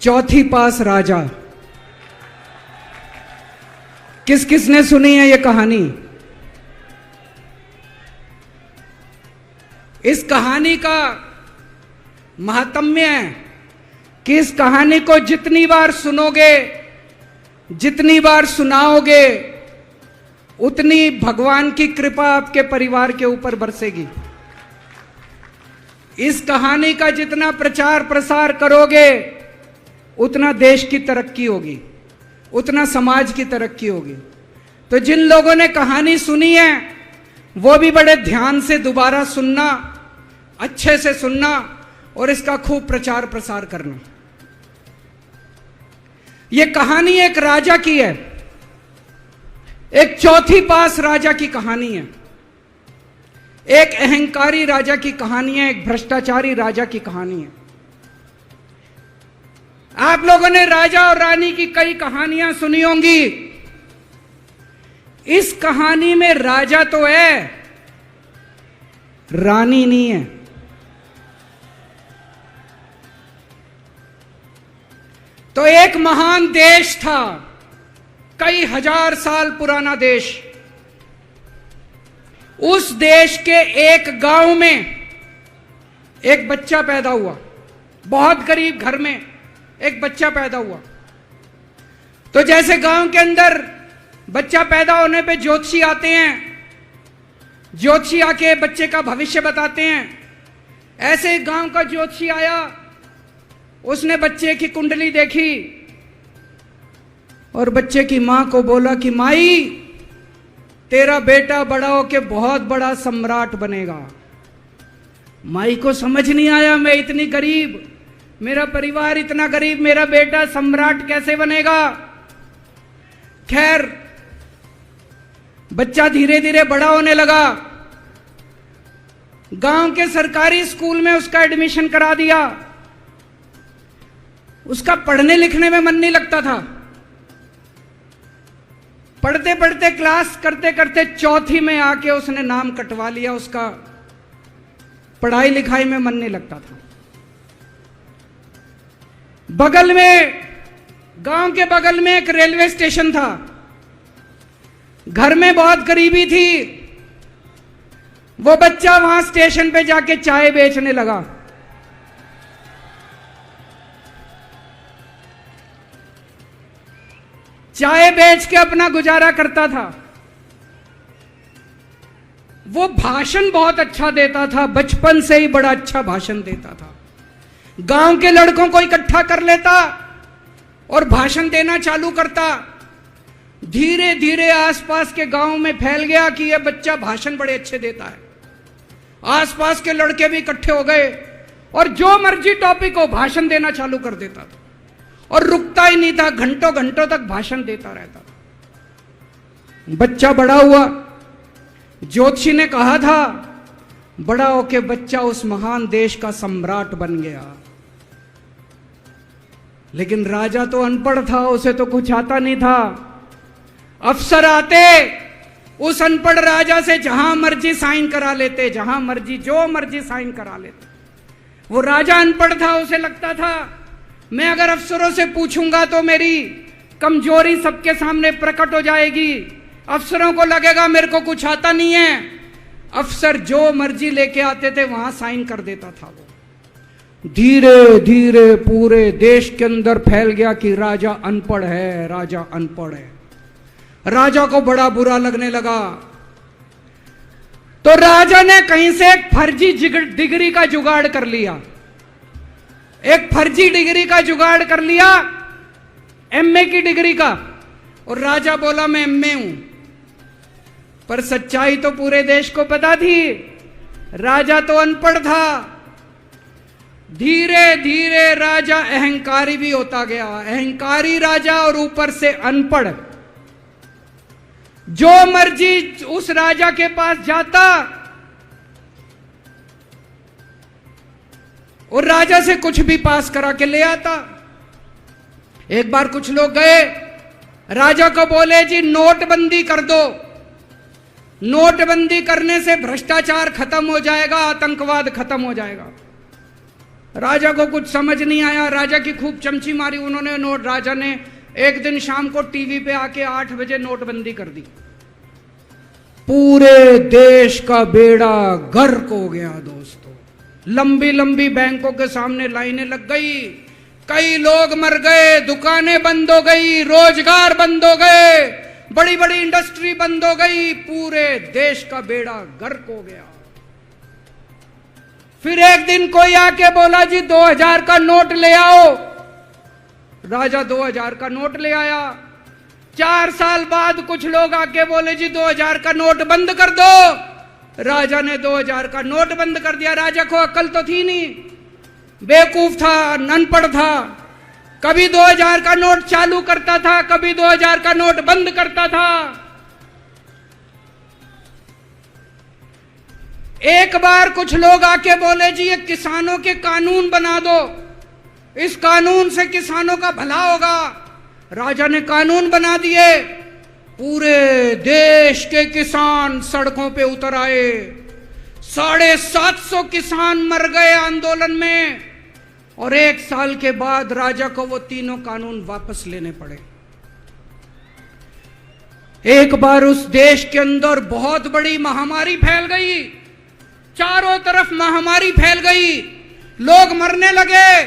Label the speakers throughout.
Speaker 1: चौथी पास राजा। किस किस ने सुनी है ये कहानी? इस कहानी का महात्म्य है कि इस कहानी को जितनी बार सुनोगे, जितनी बार सुनाओगे, उतनी भगवान की कृपा आपके परिवार के ऊपर बरसेगी। इस कहानी का जितना प्रचार प्रसार करोगे, उतना देश की तरक्की होगी, उतना समाज की तरक्की होगी। तो जिन लोगों ने कहानी सुनी है वो भी बड़े ध्यान से दोबारा सुनना, अच्छे से सुनना और इसका खूब प्रचार प्रसार करना। यह कहानी एक राजा की है, एक चौथी पास राजा की कहानी है, एक अहंकारी राजा की कहानी है, एक भ्रष्टाचारी राजा की कहानी है। आप लोगों ने राजा और रानी की कई कहानियां सुनी होंगी। इस कहानी में राजा तो है, रानी नहीं है। तो एक महान देश था, कई हजार साल पुराना देश। उस देश के एक गांव में एक बच्चा पैदा हुआ, बहुत गरीब घर में एक बच्चा पैदा हुआ। तो जैसे गांव के अंदर बच्चा पैदा होने पे ज्योतिषी आते हैं, ज्योतिषी आके बच्चे का भविष्य बताते हैं, ऐसे गांव का ज्योतिषी आया, उसने बच्चे की कुंडली देखी और बच्चे की मां को बोला कि माई, तेरा बेटा बड़ा होके बहुत बड़ा सम्राट बनेगा। माई को समझ नहीं आया, मैं इतनी गरीब, मेरा परिवार इतना गरीब, मेरा बेटा सम्राट कैसे बनेगा। खैर, बच्चा धीरे धीरे बड़ा होने लगा। गांव के सरकारी स्कूल में उसका एडमिशन करा दिया। उसका पढ़ने लिखने में मन नहीं लगता था। पढ़ते पढ़ते, क्लास करते करते चौथी में आके उसने नाम कटवा लिया। उसका पढ़ाई लिखाई में मन नहीं लगता था। बगल में, गांव के बगल में एक रेलवे स्टेशन था। घर में बहुत गरीबी थी। वो बच्चा वहां स्टेशन पे जाके चाय बेचने लगा। चाय बेच के अपना गुजारा करता था। वो भाषण बहुत अच्छा देता था, बचपन से ही बड़ा अच्छा भाषण देता था। गांव के लड़कों को इकट्ठा कर लेता और भाषण देना चालू करता। धीरे धीरे आसपास के गांव में फैल गया कि यह बच्चा भाषण बड़े अच्छे देता है। आसपास के लड़के भी इकट्ठे हो गए और जो मर्जी टॉपिक हो भाषण देना चालू कर देता था और रुकता ही नहीं था, घंटों घंटों तक भाषण देता रहता था। बच्चा बड़ा हुआ। ज्योतिषी ने कहा था बड़ा होके बच्चा उस महान देश का सम्राट बन गया। लेकिन राजा तो अनपढ़ था, उसे तो कुछ आता नहीं था। अफसर आते, उस अनपढ़ राजा से जहां मर्जी साइन करा लेते, जहां मर्जी जो मर्जी साइन करा लेते। वो राजा अनपढ़ था, उसे लगता था मैं अगर अफसरों से पूछूंगा तो मेरी कमजोरी सबके सामने प्रकट हो जाएगी। अफसरों को लगेगा मेरे को कुछ आता नहीं है। अफसर जो मर्जी लेके आते थे वहां साइन कर देता था। वो धीरे धीरे पूरे देश के अंदर फैल गया कि राजा अनपढ़ है, राजा अनपढ़ है। राजा को बड़ा बुरा लगने लगा। तो राजा ने कहीं से एक फर्जी डिग्री का जुगाड़ कर लिया। एक फर्जी डिग्री का जुगाड़ कर लिया, एमए की डिग्री का। और राजा बोला मैं एमए हूं। पर सच्चाई तो पूरे देश को पता थी, राजा तो अनपढ़ था। धीरे धीरे राजा अहंकारी भी होता गया। अहंकारी राजा और ऊपर से अनपढ़। जो मर्जी उस राजा के पास जाता और राजा से कुछ भी पास करा के ले आता। एक बार कुछ लोग गए, राजा को बोले जी नोटबंदी कर दो, नोटबंदी करने से भ्रष्टाचार खत्म हो जाएगा, आतंकवाद खत्म हो जाएगा। राजा को कुछ समझ नहीं आया, राजा की खूब चमची मारी उन्होंने नोट। राजा ने एक दिन शाम को टीवी पे आके 8 बजे नोटबंदी कर दी। पूरे देश का बेड़ा गर्क हो गया दोस्तों। लंबी लंबी बैंकों के सामने लाइनें लग गई, कई लोग मर गए, दुकानें बंद हो गई, रोजगार बंद हो गए, बड़ी बड़ी इंडस्ट्री बंद हो गई, पूरे देश का बेड़ा गर्क हो गया। फिर एक दिन कोई आके बोला जी 2000 का नोट ले आओ। राजा 2000 का नोट ले आया। 4 साल बाद कुछ लोग आके बोले जी 2000 का नोट बंद कर दो। राजा ने 2000 का नोट बंद कर दिया। राजा को अक्ल तो थी नहीं, बेवकूफ था, अनपढ़ था। कभी 2000 का नोट चालू करता था, कभी 2000 का नोट बंद करता था। एक बार कुछ लोग आके बोले जी ये किसानों के कानून बना दो, इस कानून से किसानों का भला होगा। राजा ने कानून बना दिए। पूरे देश के किसान सड़कों पे उतर आए। 750 किसान मर गए आंदोलन में, और 1 साल के बाद राजा को वो तीनों कानून वापस लेने पड़े। एक बार उस देश के अंदर बहुत बड़ी महामारी फैल गई, चारों तरफ महामारी फैल गई, लोग मरने लगे।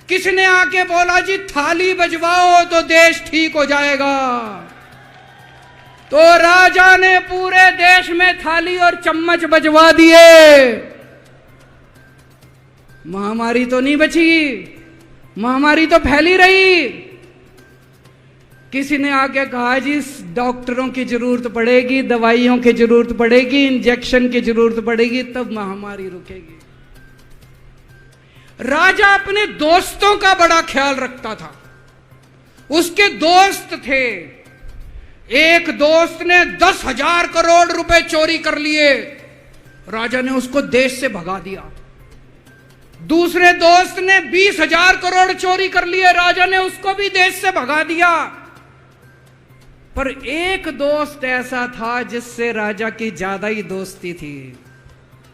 Speaker 1: किसी ने आके बोला जी थाली बजवाओ तो देश ठीक हो जाएगा। तो राजा ने पूरे देश में थाली और चम्मच बजवा दिए। महामारी तो नहीं बची, महामारी तो फैली रही। किसी ने आके कहा जी डॉक्टरों की जरूरत पड़ेगी, दवाइयों की जरूरत पड़ेगी, इंजेक्शन की जरूरत पड़ेगी, तब महामारी रुकेगी। राजा अपने दोस्तों का बड़ा ख्याल रखता था। उसके दोस्त थे। एक दोस्त ने 10,000 करोड़ रुपए चोरी कर लिए, राजा ने उसको देश से भगा दिया। दूसरे दोस्त ने 20,000 करोड़ चोरी कर लिए, राजा ने उसको भी देश से भगा दिया। पर एक दोस्त ऐसा था जिससे राजा की ज्यादा ही दोस्ती थी।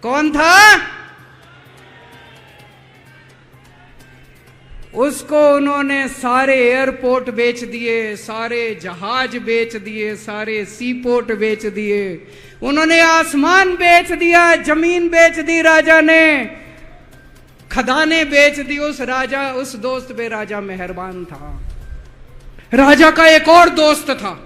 Speaker 1: कौन था? उसको उन्होंने सारे एयरपोर्ट बेच दिए, सारे जहाज बेच दिए, सारे सी पोर्ट बेच दिए, उन्होंने आसमान बेच दिया, जमीन बेच दी, राजा ने खदाने बेच दी। उस दोस्त पे राजा मेहरबान था। राजा का एक और दोस्त था।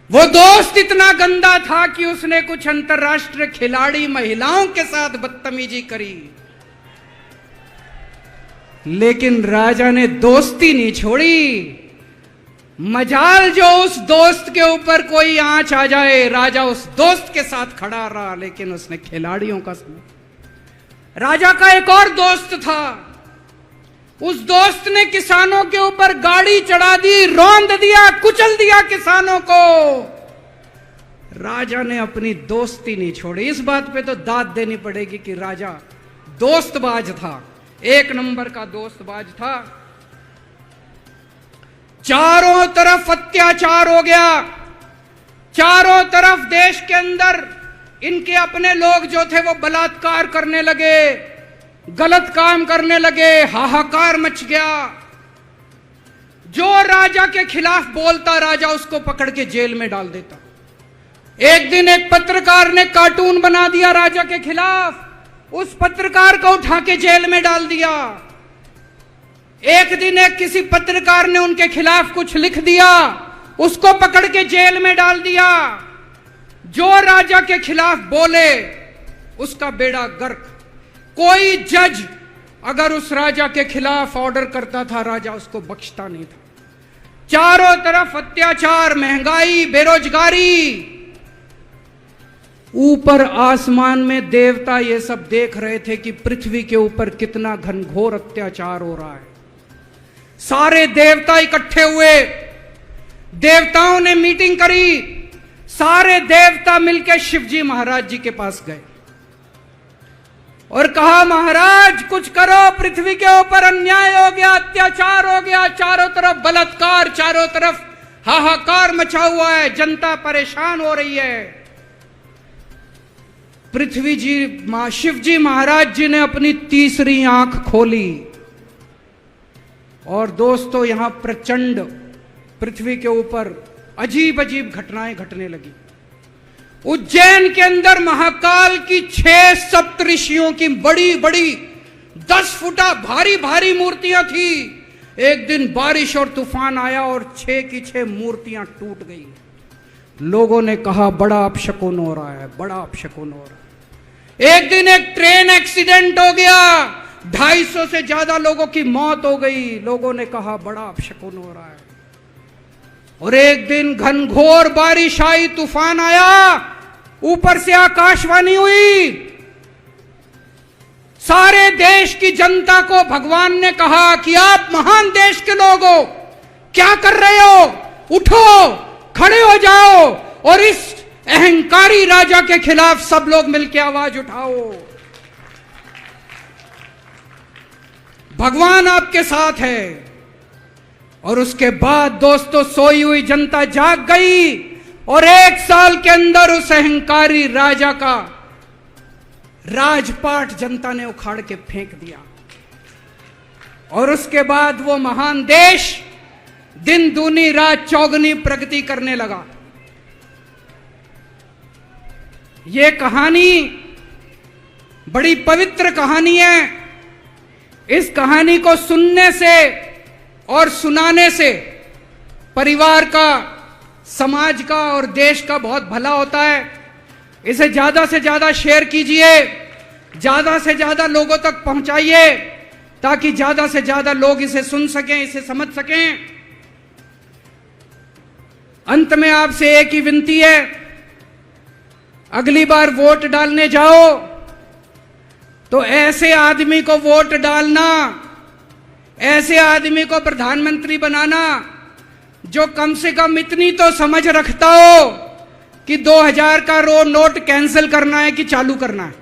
Speaker 1: वो दोस्त इतना गंदा था कि उसने कुछ अंतरराष्ट्रीय खिलाड़ी महिलाओं के साथ बदतमीजी करी, लेकिन राजा ने दोस्ती नहीं छोड़ी। मजाल जो उस दोस्त के ऊपर कोई आंच आ जाए, राजा उस दोस्त के साथ खड़ा रहा, लेकिन उसने खिलाड़ियों का समझ। राजा का एक और दोस्त था। उस दोस्त ने किसानों के ऊपर गाड़ी चढ़ा दी, रौंद दिया, कुचल दिया किसानों को। राजा ने अपनी दोस्ती नहीं छोड़ी। इस बात पे तो दाद देनी पड़ेगी कि राजा दोस्तबाज था, 1 नंबर का दोस्तबाज था। चारों तरफ अत्याचार हो गया, चारों तरफ देश के अंदर इनके अपने लोग जो थे वो बलात्कार करने लगे, गलत काम करने लगे, हाहाकार मच गया। जो राजा के खिलाफ बोलता, राजा उसको पकड़ के जेल में डाल देता। एक दिन एक पत्रकार ने कार्टून बना दिया राजा के खिलाफ, उस पत्रकार को उठा के जेल में डाल दिया। एक दिन एक किसी पत्रकार ने उनके खिलाफ कुछ लिख दिया, उसको पकड़ के जेल में डाल दिया। जो राजा के खिलाफ बोले उसका बेड़ा गर्क। कोई जज अगर उस राजा के खिलाफ ऑर्डर करता था, राजा उसको बख्शता नहीं था। चारों तरफ अत्याचार, महंगाई, बेरोजगारी। ऊपर आसमान में देवता ये सब देख रहे थे कि पृथ्वी के ऊपर कितना घनघोर अत्याचार हो रहा है। सारे देवता इकट्ठे हुए, देवताओं ने मीटिंग करी। सारे देवता मिलकर शिवजी महाराज जी के पास गए और कहा, महाराज कुछ करो, पृथ्वी के ऊपर अन्याय हो गया, अत्याचार हो गया, चारों तरफ बलात्कार, चारों तरफ हाहाकार मचा हुआ है, जनता परेशान हो रही है। पृथ्वी जी शिव जी महाराज जी ने अपनी तीसरी आंख खोली और दोस्तों यहां प्रचंड पृथ्वी के ऊपर अजीब अजीब घटनाएं घटने लगी। उज्जैन के अंदर महाकाल की 6 सप्तऋषियों की बड़ी बड़ी 10 फुटा भारी भारी मूर्तियां थी। एक दिन बारिश और तूफान आया और 6 की 6 मूर्तियां टूट गई। लोगों ने कहा बड़ा अपशकुन हो रहा है, बड़ा अपशकुन हो रहा है। एक दिन एक ट्रेन एक्सीडेंट हो गया, 250 से ज्यादा लोगों की मौत हो गई। लोगों ने कहा बड़ा अपशकुन हो रहा है। और एक दिन घनघोर बारिश आई, तूफान आया, ऊपर से आकाशवाणी हुई। सारे देश की जनता को भगवान ने कहा कि आप महान देश के लोग हो, क्या कर रहे हो, उठो, खड़े हो जाओ और इस अहंकारी राजा के खिलाफ सब लोग मिलकर आवाज उठाओ। भगवान आपके साथ है। और उसके बाद दोस्तों सोई हुई जनता जाग गई और 1 साल के अंदर उस अहंकारी राजा का राजपाट जनता ने उखाड़ के फेंक दिया। और उसके बाद वो महान देश दिन दूनी रात चौगुनी प्रगति करने लगा। ये कहानी बड़ी पवित्र कहानी है। इस कहानी को सुनने से और सुनाने से परिवार का, समाज का और देश का बहुत भला होता है। इसे ज्यादा से ज्यादा शेयर कीजिए, ज्यादा से ज्यादा लोगों तक पहुंचाइए ताकि ज्यादा से ज्यादा लोग इसे सुन सकें, इसे समझ सकें। अंत में आपसे एक ही विनती है, अगली बार वोट डालने जाओ तो ऐसे आदमी को वोट डालना, ऐसे आदमी को प्रधानमंत्री बनाना जो कम से कम इतनी तो समझ रखता हो कि 2000 का नोट कैंसिल करना है कि चालू करना है।